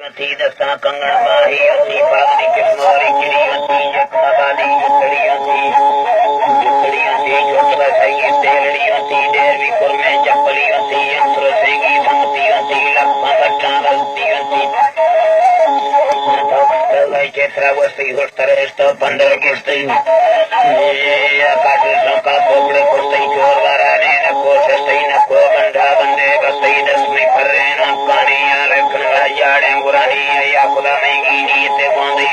दस्ता कंगन बाही असी फागनी किस्मोरी चिड़ियों यकमाबादी जुतड़ियों छोटवा सही तेलड़ियों डेरवी कुरमे चप्पलियों यंत्र सेगी धमतियों लक्मा बच्चा गलतियों चेत्रा वस्ती हुस्तरेस्तो पंदर किस्ती आकाश का पोपड़े कुस्तई चोर वाराने नको सस्तई नको बंधा बंदे बस्तई दसमी फर्रे न पानी रखन याड़े गुरानी या खुदा महंगी नीते बोंदी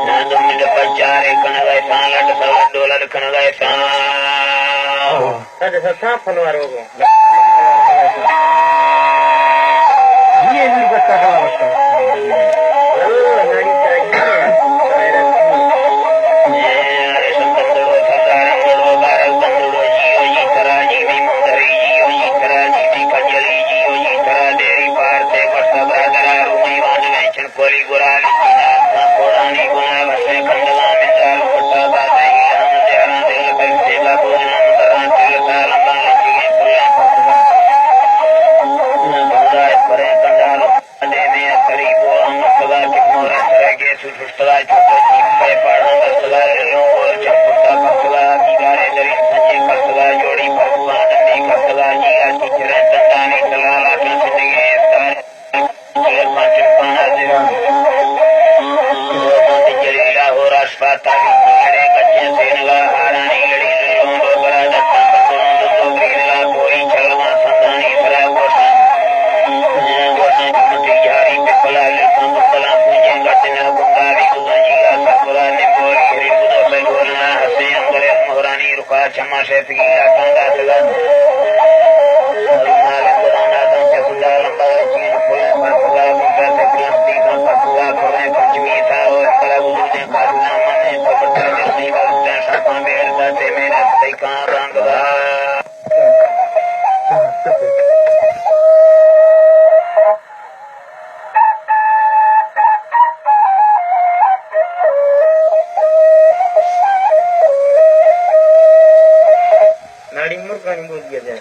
ना दुमिल पचारे कनगाय सालट सलट डोलर कनगाय सा अरे सत्ता फलवार होगो ये भी बच्चा का बच्चा नाड़ी चाहिए अरे संतरो सदारे गोड़ो बारल बंदरो जियो जी तरा जीवी मुंदरी जियो जी तरा जीवी कंजली जियो जी तरा देरी पार से वर्षा ब्रादरा रूमी वान वेचन कोली गुराली जीना कोड़ानी गुना वसे कंडला में दाल पट्टा बाजाई हम देरा दिल पर सेवा भोजन मंदरा तिल साल बाल जिगे पुल्ला बुदाय परे कंडाल अदे में करीबो अमस्तवा के मोरा तरह के सुस्तवा छोटे पे पढ़ा बसवा लोगों चंपुता कसवा दिगारे दरी संजय कसवा जोड़ी भगवान ने कसवा जिया चिचरे तंदानी तलाला चंदगे तार पांचन पाना देवा गोमती जलीला हो राष्ट्रपाता जिगरे कच्चे सेनवा हारानी गड़ी लोंडो बड़ा दत्ता बंदरों दो ग्रीला कोई चलवा संदानी सरा गोसा गोमती जारी पे पला लेता मुकला पूजे गटना गुंगारी गुंजिया सकुरा ने बोली हरी बुदो पे बोलना हसे अंगरे मोहरानी रुका चम्मा से तगीला कांदा तगन नाले बुलाना दंचे खुदा लंबा चीन फुले पर फुला गुंगा से क्लस्ती का पटुआ फुले पंचमी था और कला बुदे काटना मने पपटा जल्दी बलते सापा बेरदा ते मेरे तैका रंगवा नाड़ी मुर्गा नहीं बोल दिया जाए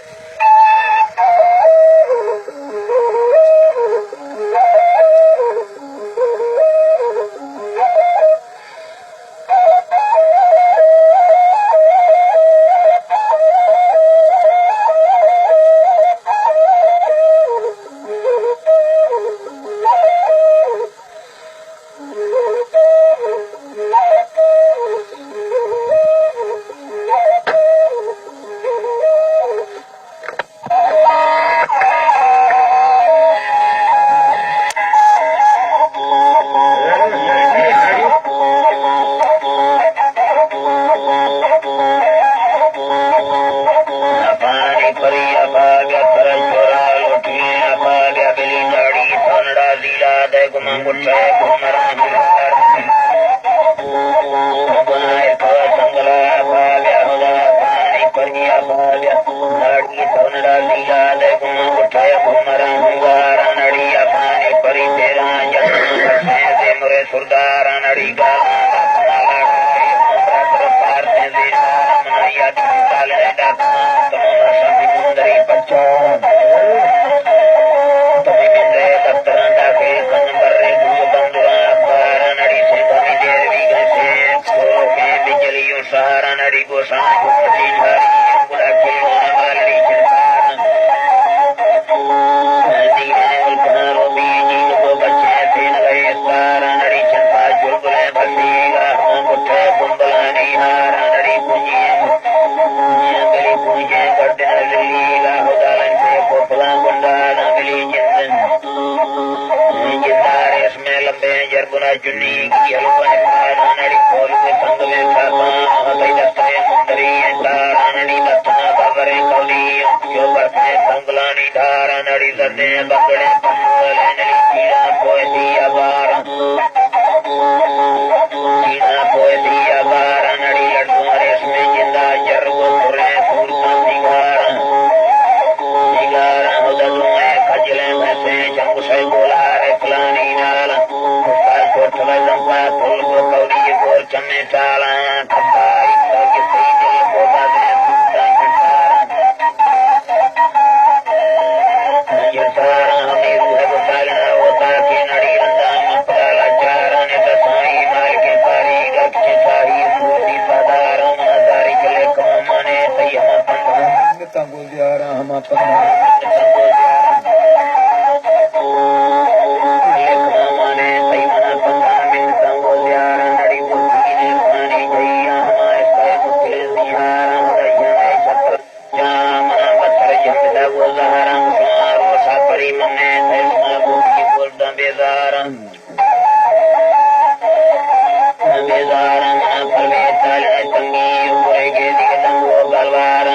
बेजार मन परमेताल तंगी उरे के दिगदम वो गलवार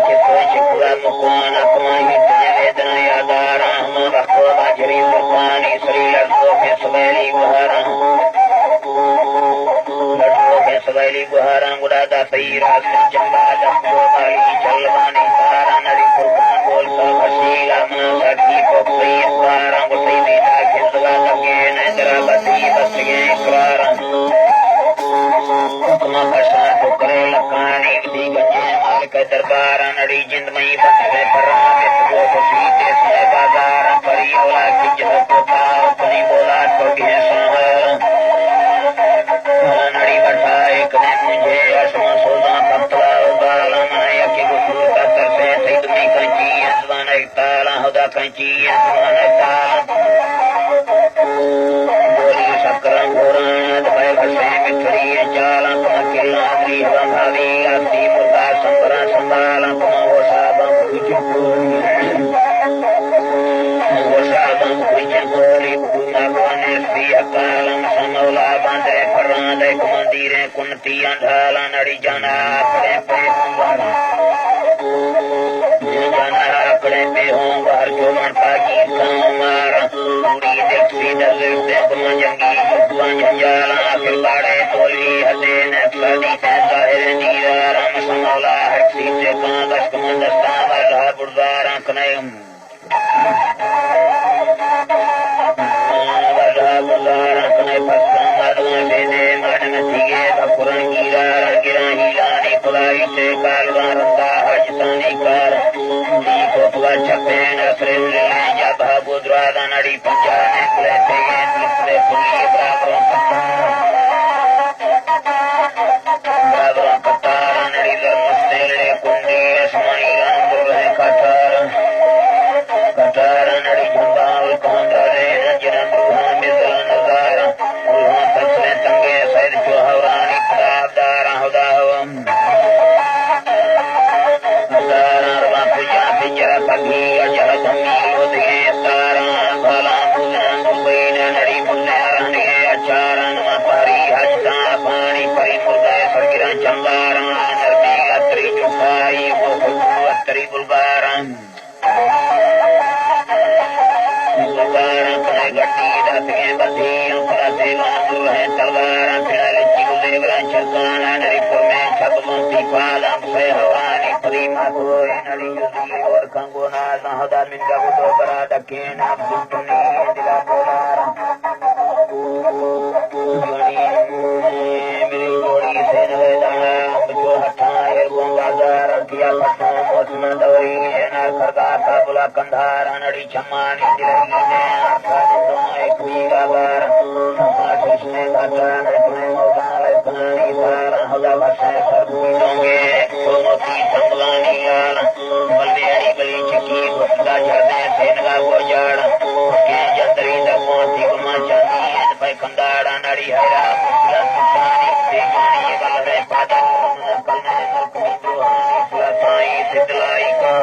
के सोच चिकुरा मुकुआन अकमाही तने वेदना यादार हम रखो बाजरी मुकानी शरीर लड़कों के सवेली गुहारा लड़कों के सवेली गुहारा गुड़ादा सही रात चंबा दस्तो वाली चलवानी सारा नरी पुरकान बोल सब हसीला मना साथी पोपरी सारा गुटी मीठा खिलवा लगे नजरा बसी बस गए इकरार करे लकानी दी गंजे माल के दरबार नड़ी जिंद मई बंदे पर वो खुशी के से बाजार परी औला की जब पोता अपनी बोला तो के संग नड़ी बैठा एक ने मुझे असमा सोदा पतला बाला मनाया के गुस्सा का तरसे सैद में कंची अजवान एक ताला हुदा कंची अजवान एक ताला बोली सकरन घोरण दबाए बसे मिठड़ी चाला किला दी भावी आती मुर्दा संबरा संभाला वो साबम कुछ गोली बुना बने सी अकालम समौला बांधे फरादे मंदिरे कुंती अंधाला नड़ी जाना अपने पे जाना अपने पे होंगे जो मन पागी मारा पूरी देखी दलते जंगी जंजाला आखिर बाड़े तोली हदे नक्सली से जाहिर नीरा समौला हक्सी से कांगस कमंदस्ता वाला बुर्दारा कनयम वाला बुर्दारा कनय पस्कम मदवा से दे मन मसीगे भकुरन गिरा हिलानी खुलाई से कालवा रंदा हजसानी कार दी कोपवा छपे नसरे ले या भाबुद्रादा नड़ी पंजाने कुले तेगे दूसरे फुली बराबर कतार नड़ी धर्मस्थले कुंडी असमानी गांधुर है कटार नड़ी झंडाल कांदा रे नजरन रूहा मिसल नजारा उल्हा तसले तंगे सैद चौहरानी खराबदार हुदा हवम नजारा पूजा पिंजरा पगी अजर धमी लोदे तारा भला मुजन दुबईन नड़ी मुन्ने रहने अचारन मापारी हजता पानी परी मुर्गा सरगिरा चंगारा नरमी अत्री चुपाई वो अत्री बुलगारन बुलगारा कने गट्टी दसके बसी अंकरा से लांदु है तलवारा फिर चिगुदेवरा चरकाना नरीपुर में छप मंती पालम से हवानी प्रीमा कोई नड़ी युद्धी और कंगोना नहदा मिंगा बुदो बरा दकेना बुटनी दिला बोलारा मेरी जोड़ी से नवेदाना जो हठाए वो बाजार किया पटना मोसमा दौरी ना खरगा का बुला कंधार नड़ी चम्मानी दिलगी ने आखा दिनों एक वीगा बार कृष्ण घाटा ने मोगाले पानी सारा हला बसे सरबी डोंगे सोमोती संगलानी यार मलवेड़ी गली चकी गुप्ता झरने सेनगा वो जाड़ के जंदरी दमोती गुमा चांदी पे कंदाड़ा नड़ी हैरा मुसला सुसानी देगानी गलरे पादा कलने नरकमी दुहानी सुलासाई सिद्धलाई का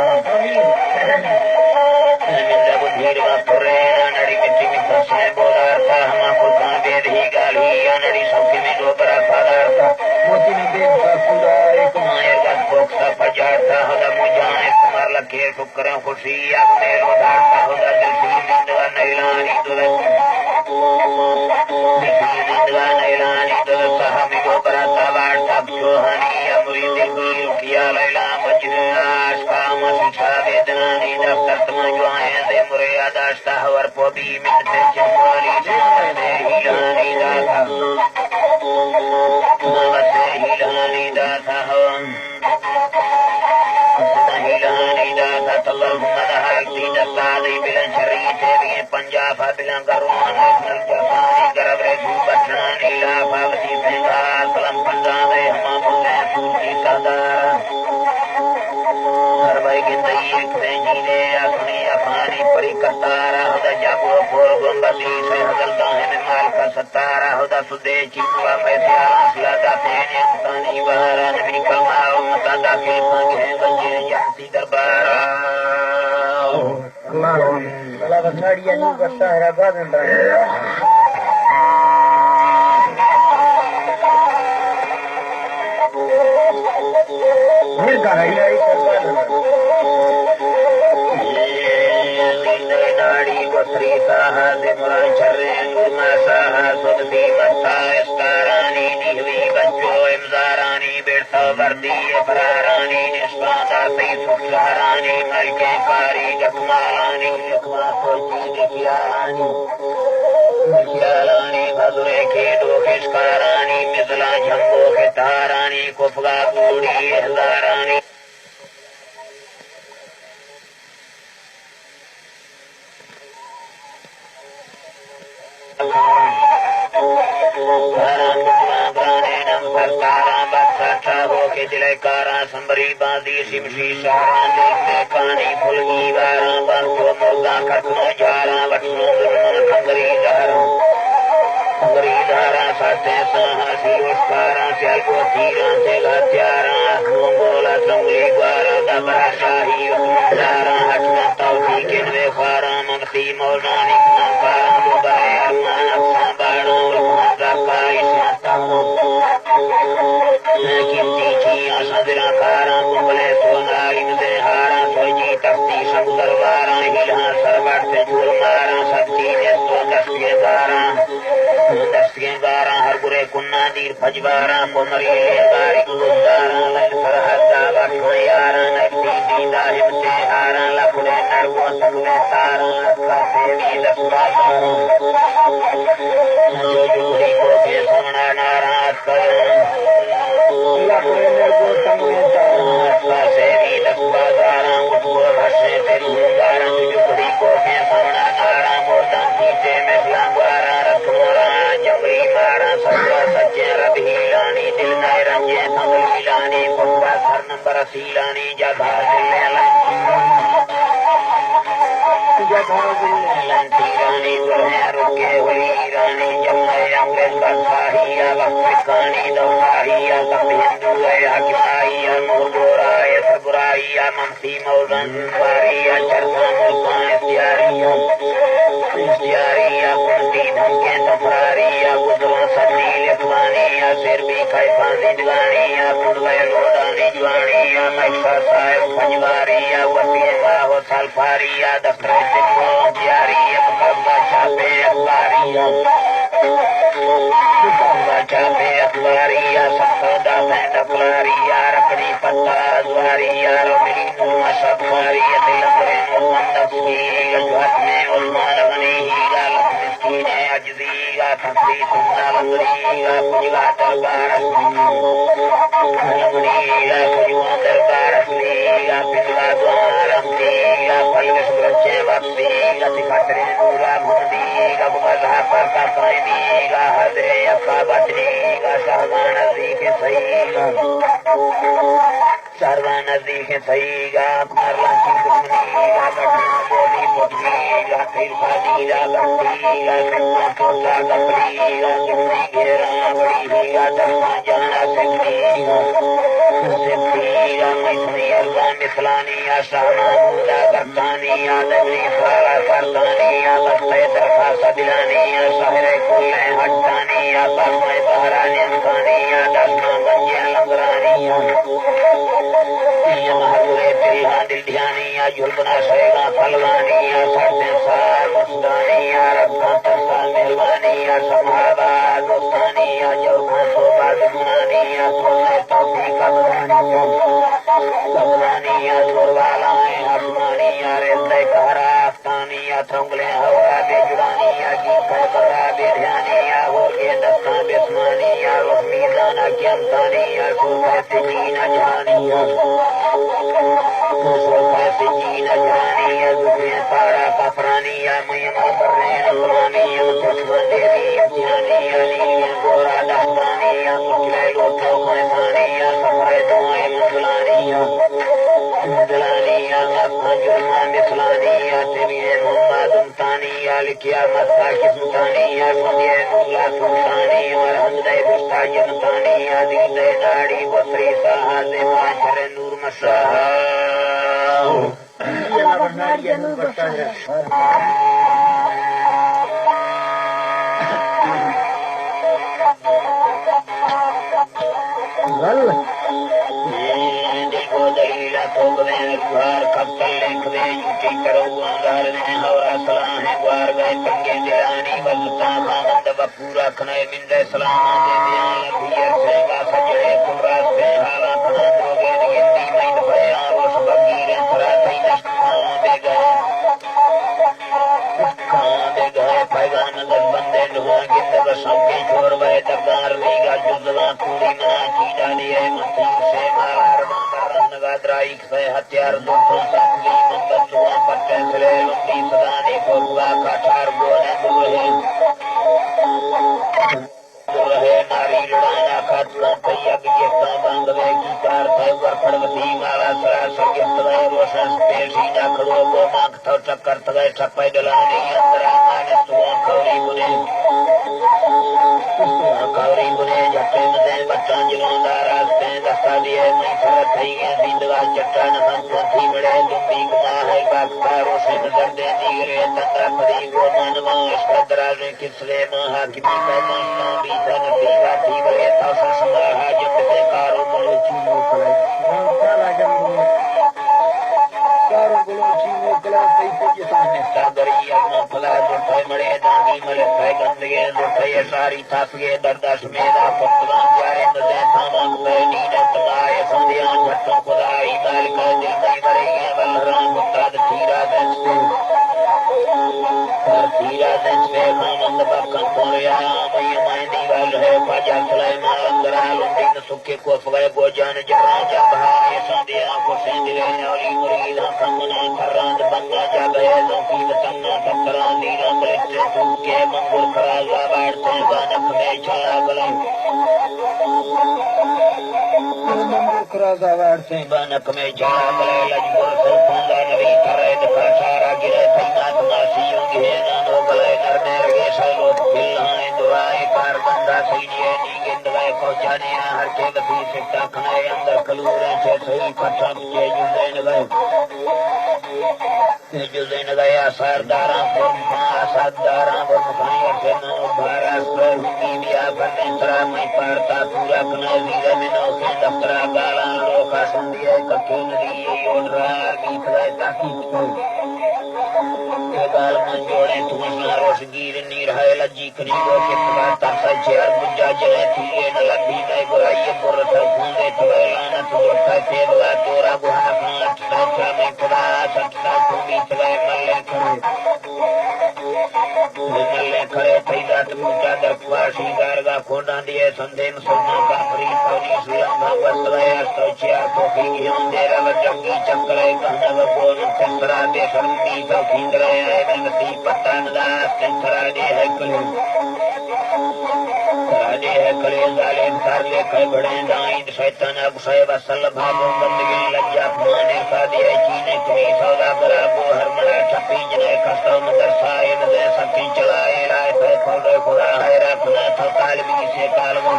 मिंदा बुद्धीर वा पुरे नड़ी मिट्टी में फंसने बोला था हमा फुलकान बेद ही गाली नड़ी सौके में डोबरा फादार था मोती में देव का पूरा एक मायर का बोक्सा फजाता हदा मुजाने कुमार लगे टुकरे खुशी अब मेरो दाता हदा दिलसी मिंदवा नैलानी मिंदवा नैलानी सहमी डोबरा सवार तब जोहानी अमरी दिल किया लैला मजनू आशका मसीहा वेदना नी दफ्तर तमा जो आए दे मुरे आदाश्ता हवर पोबी मिटते चिंपाली से हिलानी दाता मवसे हिलानी दाता हवम हिलानी दाता तल्लम मदहाई दस्तादी बिलन शरीते भी पंजाब बिलन करुण नल जफानी करबरे बचनानी लाफावती पेंगा सलम पंजाबे हमा मुल्ले सूची सरदार हरवाई गिंदई एक जीने अपनी अफानी परी कतारा हुदा जाबो फोर गुंबती से हदलता है में माल का सतारा हुदा सुदे चिकवा में प्यारा सिलादा पेने अंतानी बहारा नबी कलमाओ मतादा के पंगे गंजे जानती दरबारा अल्लाह बसाड़िया नहीं करता है राबा ये कहानी नाड़ी गोत्री साह दिमरा चर्रे नूरमा साह सुनती मत्ता इस्तारानी निहवी बच्चो इमजारानी बेड़ता वर्दी फरारानी निष्पादा सही सुखलारानी मलके कारी गकमालानी लकमा सोची दिखियारानी मुखियारानी भदुरे के डोखिशकारानी मिजला जम्बो के तारानी कुफगा बूढ़ी हजारानी जिलेकारा संबरी बादी सिमशी सारा देखने कानी फुलगी वारा बरसो मुर्गा खटनो जारा वटनो दुर्मन खंगरी धारा साथे साहसी उसकारा सेल्को तीरा सेगा त्यारा मंगोला संगली ग्वारा दबरा शाही उत्मदारा हटना तौफी किनवे खारा ममसी मौलानी कुमाकारा मुबारे अरमान अफसा बाड़ो उलमदा काई साता कीमती चीया संदरा कारा कुंबले सोनारी मदे हारा सोजी तख्ती संदरबारा हिला सरवट से झूल मारा सच्ची ने तो दस्के गारा हर बुरे कुन्ना दीर फजवारा कोमरी गारी गुजारा लल सरहदा वठयारा नदी दीदा हिमते हारा लखड़े नरगो संगे तारा का सेवी लखवारा जो जोड़ी को के सोना नाराज कर सेवी लखवारा उठो भसे तेरी गारा जुगड़ी को के सोना नारा मोरदान पीछे में सलांगारा रखोरा जबरी मारा सच्चा सच्चे रबी लानी दिल नए रंगे संगली लानी पक्का सर नंबर सीलानी जगा लंटी रानी दुल्हन रुके हुई रानी जमुना अंग्रेज बदशाहिया वक्तिकानी दौड़ाहिया सब हिंदू गया किसाइया मोगोराया सबुराइया ममसी मौजन वारिया चरसा मुल्का इस्तियारिया कुंती धमके सफरारिया गुजरों सन्नी लिखवानिया सिर भी खैफा जिंदगानिया कुंडवे लोडानी जवानिया मैसा साहिब फजवारिया वसीमा हो सल्फारिया दफ्तर सिंहो जियारिया मुकब्बा छापे अखबारिया अखबारिया सफोदा फैंड अखबारिया रखड़ी पत्ता द्वारिया रोमिनी नूमा सफारिया तिलमरे मुमंदफी गजवत में उस्मान गनी हीगा लखमिस्की ने अजदीगा फंसी सुन्ना लंगरीगा कुजगा दरबार लंगरीगा कुजगा दरबार असलीगा पिंडगा द्वार अमलीगा पलविस बच्चे वक्तीगा तिखतरे नूरा भूंदीगा बुमजा पर का पानीगा हदे अक्का बचनीगा शहबान नजदीक सहीगा शहबान नजदीक सहीगा मरला की दुमनीगा गढ़ना बोली पुटनीगा तिरफानीगा लंडीगा सिंहा कोसा गपलीगा जिमनी घेरा बड़ीगा दर्मा जाना सिंधीगा सिंधीगा मैसनी अल्लाह मिसलानिया शाहमामूदा करतानिया दबनी फराला करतानिया बस्ते दरखा सदिलानिया शहरे कुल्ले हट्टानिया बस्मे बहरा नियमकानिया दसमा बंजे लंगरानिया महबूरे तेरिहा दिल ध्यानिया जुल्बना सरेगा फलवानिया सरसे सार मुस्तानिया रखा तरसा मेहरबानिया संभाबा दोस्तानिया जौखा सोबा दुमानिया सोने तौफीका बदानिया जोरवालाए आसमानिया रेते कहरा आस्तानिया थंगले हवा बेजुबानिया की खैबरा बेध्यानिया होगे दस्ता बेस्मानिया रोशमीदाना क्यमतानिया सोफे सिजीना जहानिया सोफे सिजीना जहानिया दुनिया तारा कफरानिया मयमा बर्रे नकमानिया चश्मा देवी इम्तिहानिया नीलिया गोरा दस्तानिया मुखले लोथो खैसानिया सफरे दुआए मंजुलानिया मंजुलानिया मस्ता जुर्मा मिसलानिया तेरिए मोहम्मद उमतानिया लिखिया मस्ता किस्मतानिया सुनिए नूला सुल्तानिया और हमदे बुस्ता जमतानिया दिले दाड़ी बसरी साहा दे माशरे नूर मसाहा गुहार कप्तल लिख दे झूठी करो अंगार ने हवा सलाह गुहार गए तंगे दिलानी बलता खामंद बपूरा खने मिंदे सलाम दे बयान लभियर सेवा सजड़े कुरास पे हवा खान रोगे गिंदी नहीं भया रोस बगीरे थरा थई नष्ट दे गए पैगान बंदे ढुआ गिंद सबके छोर गए दगार वीगा जुजवा पूरी मना चीजा दिए मसीह से मार नगाद्राई से हथियार दोस्तों संगी बंदुआ पट्टे से लंबी सदानी को हुआ काठार बोले रहे नारी लड़ाना खात का तैया गिरता बांधवे की कार थे वरफड़ वसी माला सरासर गिरतवे रोशन पेशी ना खड़ो वो मांग थो चक्कर तवे छप्पे डलाने अंदर आने सुआ खौरी बुने झट्टे में बच्चा जिलोंदा रास्ते दस्ता दिए मैं फरत थई गया जिंदगा चट्टान हम थी बड़े दुम्बी गुमा है बागता रोशन दर्दे दिगरे तंद्रा पड़ी वो मनवा इश्कदरा ने किसले महा की पैमाना भी धन पीवा थी बड़े था संस्महा जब से कारो बोलो चीमो कले साला जंगल कारो बोलो चीमो कले पैसे के सामने सागरिया में फला जो थे बड़े दानी मले थे गंदगे जो थे सारी थक गए दर्दाश मेरा पत्तला जाए नजर सामान में नीने तमाए संध्या झट्टों खुदाई माल का दिल में मरे गए बलराम मुताद थीरा दस्ते थीरा दस्ते खामंद बक्कन कोरिया मई माय दीवाल है बाजा सुलेमान अंदरा लुंडिन सुखे को फगए गोजान जरा जबाए संध्या को सेंदिले औली मुरीद खमना खरांद बंगा जा गए जोकी वतन्ना तकरा नीरा मृत्यु के मंगुल खराजा बाढ़ते गानक में छाया गले बानक में छाया गले लजबुर सुल्फांदा नबी करे दखा सारा गिरे तैनात मासियों गिरे नानो गले नरने रगे सलोत खिल्लाएं दुआएं कार बंदा सीनिए नीगिंद गए पहुंचाने हर के वसी सिट्टा खनाए अंदर कलूरे से सही पठम के जुदैन गया सरदारा सरदारा मुखानी अठनो बारह बिया बने तरा मैं पढ़ता पूरा कने वीरे में नौके दफ्तरा गाला लोका संदिए कखे नदी योन रहा गीत गए ताकी गाल मन जोड़े तुम्हारा रोश गिर नीर है लज्जी करी वो के तुम्हारा तरसा चेहर बुझा जले थी न लभी नहीं बुराई बुर था खूंदे तुम्हें लानत जोड़ता थे बुआ तोरा गुहा खाट सच्चा में खुदा सच्चा तुम्ही तुम्हें मल्ले खड़े थई दात मुचा दरकुआ श्रृंगार गा खोडा दिए संधे मुसलमान का फरी सोनी सुलंगा वस्त्रय सोचिया तो की अंधेरा वजंगी चक्रे कहना बोल चंद्रा दे शर्मी तो खिंदरे है नदी पतन दास चंद्रा दे है कले राजे है कले जालिम कर ले कई बड़े दाइन शैतान अगुसै वसल भागो बंदगी लज्जा माने का दिए चीने कमी सौदा करा वो हर मना छपी जने खस्तो मदरसाए नदे सकी चलाए लाए पे खोले खुदा है रखना तो कालबी से कालवो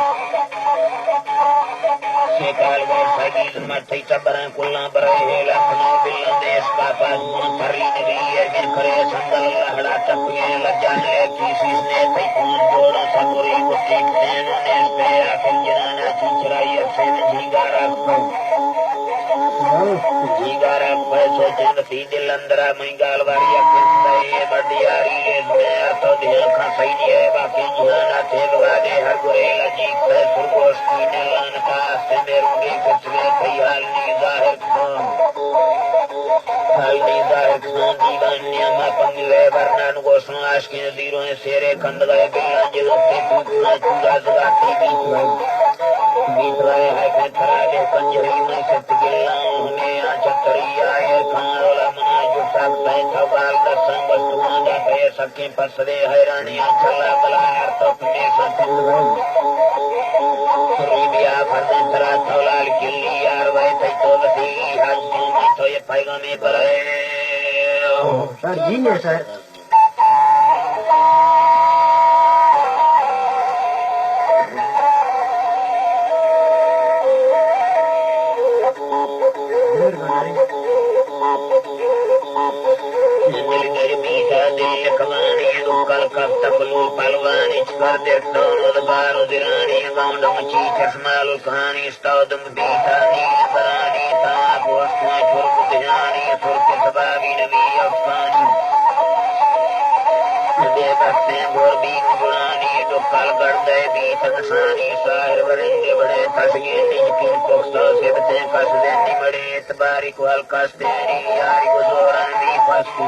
सगीज मथई चबरा कुल्ला बरे है लखनऊ बिल्ला देश का पास थरी नदी है गिर करे संगल लहड़ा टपिए लज्जा ले किसी ने तई कौन जोड़ा सगुरी मुट्ठी देन ने पे आखिर जनाना चिचराई से झीगारा सोचन सी दिल अंदरा मंगाल वारी अखिंदे बडियारी ये मैं तो दिल का सही है बाकी जाना थे वादे हर गोरे लजी पे सुरगोश की नलान का से मेरुंगी कुछ में खयाल नी जाहिर खान दीवानिया मा पंगले वरनान गोसों आश के नदीरों सेरे खंड गए बिल्ला जिलो के पूछना चूड़ा जगाती बीत रहे है कि थरा दे कंजरी में सत गिल्ला हमें आचतरी आए खानोला मना जो सकता है थवाल दर्शन वस्तुआं जा पे सके पसरे हैरानियां चला बला तो अपने संतुल बिया फरदे थरा थौलाल किल्ली यार वह तो लसी हाजियों में तो ये पैगामे पर है सर जी ने सर मिल गई मीठा दिल कवानी दुकल कब तकलू पलवानी कर दे दोनों बार दिरानी गांव मची चश्माल कहानी स्तादम बीता नील बरानी था गोस्वा छोड़ जानी छोड़ के सबाबी नबी अफानी दे बस्ते बोर बीन बुरानी दुकल कर दे बीत नसानी साहिर वरिंदे बड़े तसगे निज की पोस्ता से बते कस दे निमड़े तबारी को हल्का तेरी यारी को जोरन भी फसू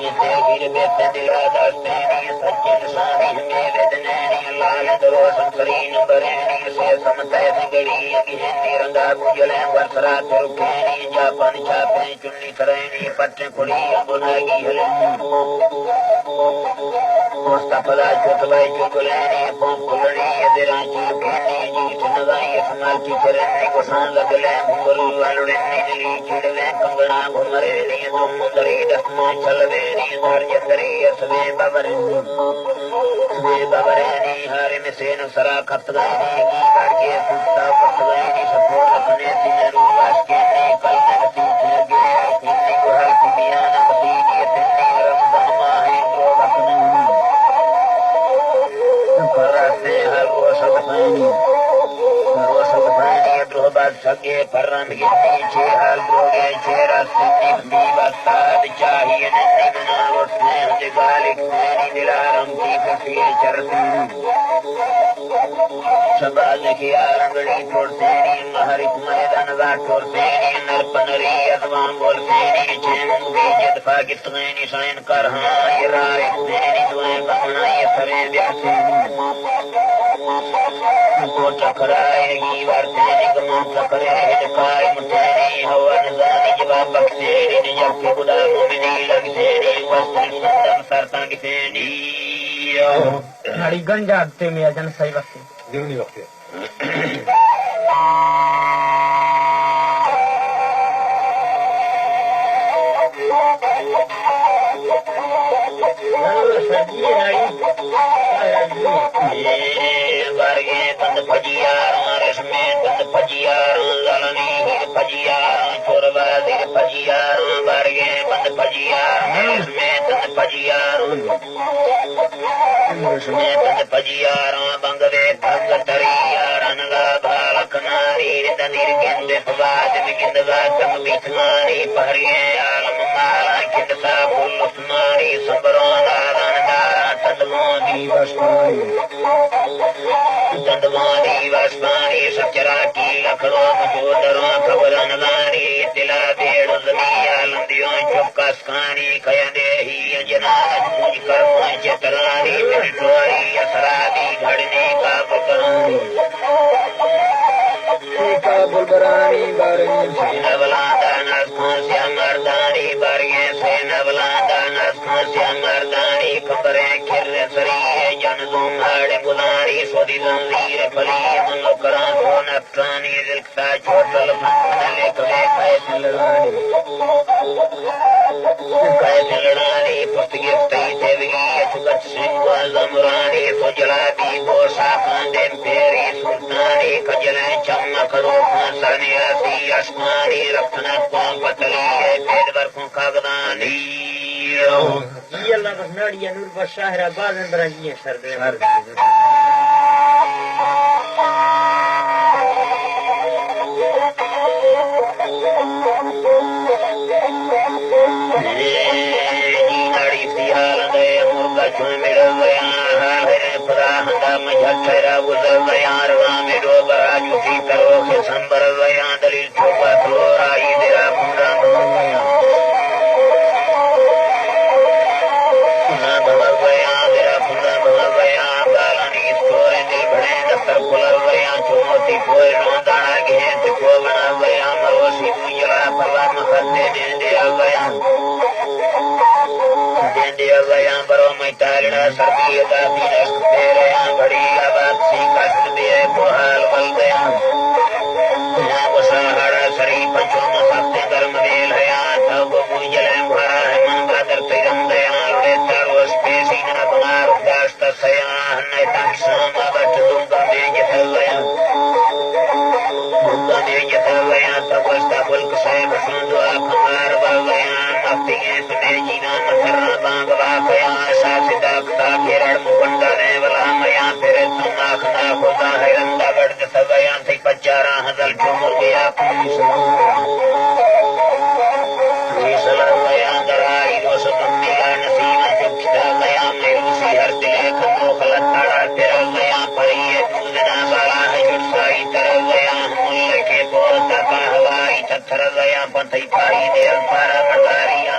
ये तेगिर बेते दिला दस्ते नी सच्चे नसानी में वेदने नी लाल दरो संकरी नंबरेनी से समते सिंगड़ी गिहनी रंगा बुझले वर्षरा तुरके नी जापान छापे चुन्नी करेनी पट्टे कुड़ी अंगुनागी हले मुस्तफला चुतबाई चुगलेनी पंकुलनी यदिरा चुलकेनी जीत नगाई समाल की करनी को सान लगले भूगलू अलुड़नी दिली चिड़ले कंगना घुमरे नी तुम मुंदरी दस्मा चलवे नी धर जंदरी असवे बबरे नी हारे में सेन सरा खत गए नी गाड़ के फुटता पट गए नी सफो रखने तिनरू वास के नी कल नगती चलगे किन्नी को हल कुबिया नगती नी तिन्नी रमजान माहे को रखने कराते हल वो सब पानी द्रोबाद सगे परम के पीछे हाल द्रोगे चेहरा सिन्नी दीवाता चाहिए नन्नी मना उठने हमने गालिक मेरी दिलारम की फसील चरती सबाल की आलंगड़ी छोड़ते नी महरित मैदान गा छोड़ते नी नरपनरी अदवान बोलते नी चेमुंग बीजत फागित गैनी साइन कर हाँ ये राय मेरी दुआएं बमना ये सरे ब्यासे को चकराएगी वर्तेनी गमों चकरे हिडकाई मुतेनी हवा नजानी जवाब बख्शेनी निजब के बुदा मुमिनी लगसेनी वस्त्र संदम सरता गिसेनी नाड़ी गंजा ते में जन सही वक्त देवनी वक्त बारगे बंद फजियार रश्मे बंद फजियार लालनी फजियार चोरबाजी फजियार बारगे बंद फजियार रश्मे बंद फजियार रश्मे बंद फजियार बंगवे भंग तरियार नगा बालक नारी दनीर गेंदे फवाद में गिंदगा तंग बिथमारी पहरिए आलम माला किंदसा फुल उस्मानी संबरों दादान दारा तंदमोदी दंदमानी वस्मानी सचरा की लखड़ों मजोदरों खबरन गानी तिला देड़ जमिया लंदियों चुपकास खानी खयदे ही जनाज मुझ कर पहुंचे तरानी मिलटोरी असरादी घड़ने का बकरानी का बुलबरानी बारनी नवलादा नस्या मर्दानी बरिये से नवलादा नस्या मर्दानी खबरें खिर सरिये जन तुम्हारे बुलानी सोदी जंजीर फली मनोकरा सोन अफसानी दिलसा छोटल फंगले कले कैसे लड़ानी पुस्तकी तई देवगी चुगत सिंह जमरानी सोजला दी बोसा कांदे फेरी सुल्तानी खजले चमकड़ो सनियासी आसमानी रखना को पतली है पेट वर्कों कागदानी ये अल्लाह बस नाड़िया नूर बस शाहरा बाजन बराजी है सर मुर्गा चुन मिल गया खुदा हंदा मझरा गुजर गया रवा में डोबरा जुटी करो के संबर गया दलील छोपा थोड़ा ही तेरा पूरा भर गया तेरा पूरा भर गया बालानी स्कोरे दिल बड़े दफ्तर खुल गया चुनौती कोई रोंदाना घेंट को बना गया मरोसी मुझला परवा मखदे दे दिया गया बरो मैतारिणा सर्दी दादी तेरे बड़ी आबाद सी कष्ट दिए मोहाल बल गया सहारा सरी पंचों में सबसे गर्म मेल है तब मुझे भरा है मन बादर तिरम दया तारोस पेशी न बना रुदास्त सया नहीं तंग बट दूंगा में जथल गया तब बुल्क से बसंदुआ खमार बल गया मफ्ती रे जीवा मथरा बाग बाखया सा सिदा कता घेरड़ मुगंडा ने वला मया फिर तंगा खना होता है रंगा गढ़ सगया थी पचारा हदल चुमुर गया गया दराई रोस मिला नसीब चुखता गया मेरूसी हर दिले खंडो खलताड़ा फिर गया परिये दूधना बाला है जुटसाई तर गया मुल्ले के बोल तका हवाई तत्थर गया पथई पाई देल पारा मदारिया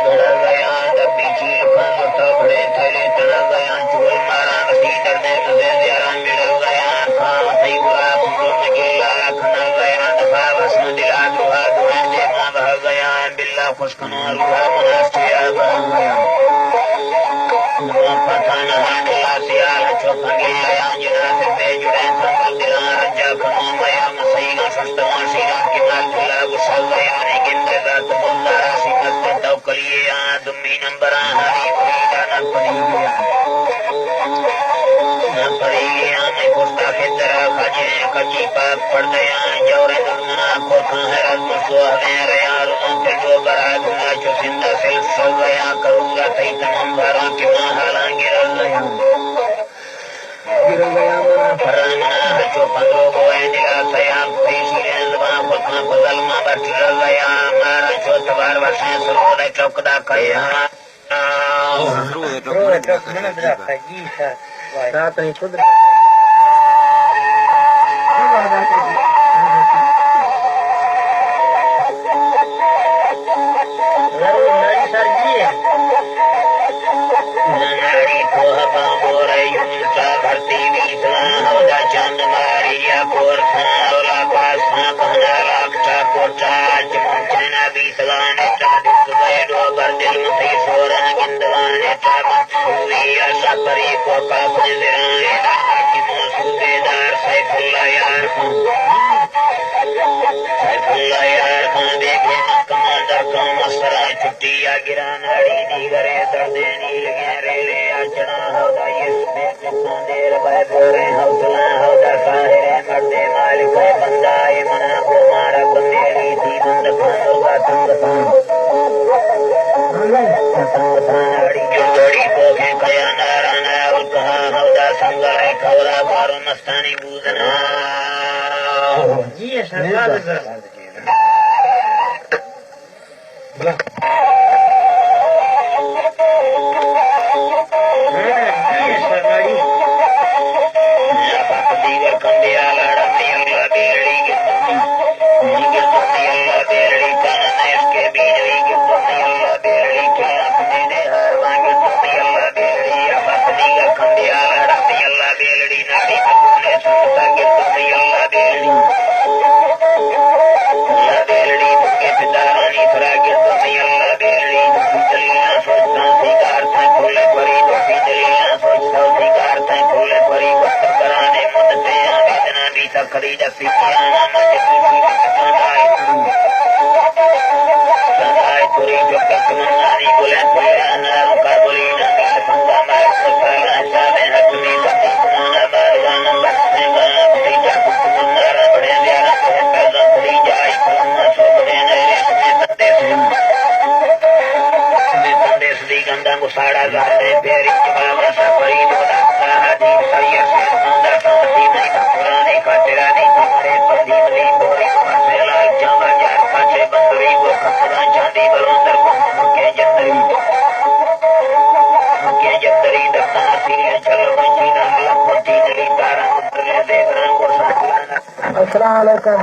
गड़ा गया डब्बी चील खंडो तबड़े थले तना गया चुल मारा नसी दरने मुझे ज्यारा मिल गया खां थई बुरा फुंडो नगेला खना गया दफा वसन दिला दुहा दुआ दे मां बह गया बिल्ला खुशकनो रुहा मुनास्तिया बह गया पठान हांडला सियाल चौपंगे आया जना से पे जुड़े संगल दिला रजा खनो मया मसईगा सस्तमा सीरा की माल झुला गुस्सा गया ने गिंदे दात मुंदारा सिमत तौकलिए आ दुम्मी नंबरा हरी फरीदा न पड़ी गया मैं पुस्ता के तरह खाजे कच्ची पाक पड़ गया जौरे दुर्मना को हैरत मसो हमें रया रुनों के जो बरा दूंगा जो सिंदा से सो गया करूंगा तई तमाम बारों की मां हाला गिर गया मना फरामना जो पंद्रो गोए दिला सयाल पेशी रेंदवा फतना फजल मां बट गया मारा जो तबार वर्षे सरोदे चौकदा कया रात नहीं खुद चंद मारिया कोर पास कहना लाखा कोटा चमचना बीसवाने डो बर्दिल मथई सोरा गिंदवाने सफरी को काफने दिराए की सूबेदार सैफुल्ला यार खान देखे कमांडर का मसरा छुट्टी या गिरा नाड़ी दीगरे दर्दे नील गहरे रे अचना होदा इसमें देर भाई बोरे हौसला होदा साहिरे मर्दे मालिक है बंदा है मना को मारा बंदेली थी बंद खानों का जोड़ी को के कया नाराना और कहा होदा संगरे खौरा बारो मस्तानी बूदना जी सरकार खरीद गंदा गुसाड़ा गाने फेरी बाबा सफरी बोला हादी सैयद से मंदा साथी नहीं पुराने कटरा नहीं तुम्हारे पति मरी बोरी मरसेला जामा यार काटे बंदरी वो खतरा चांदी बलंदर मुके जंदरी दफ्ता सीरिया चलो मचीना लखोटी नरी तारा मुद्रे देवरान को साथ अस्सलाम वालेकुम।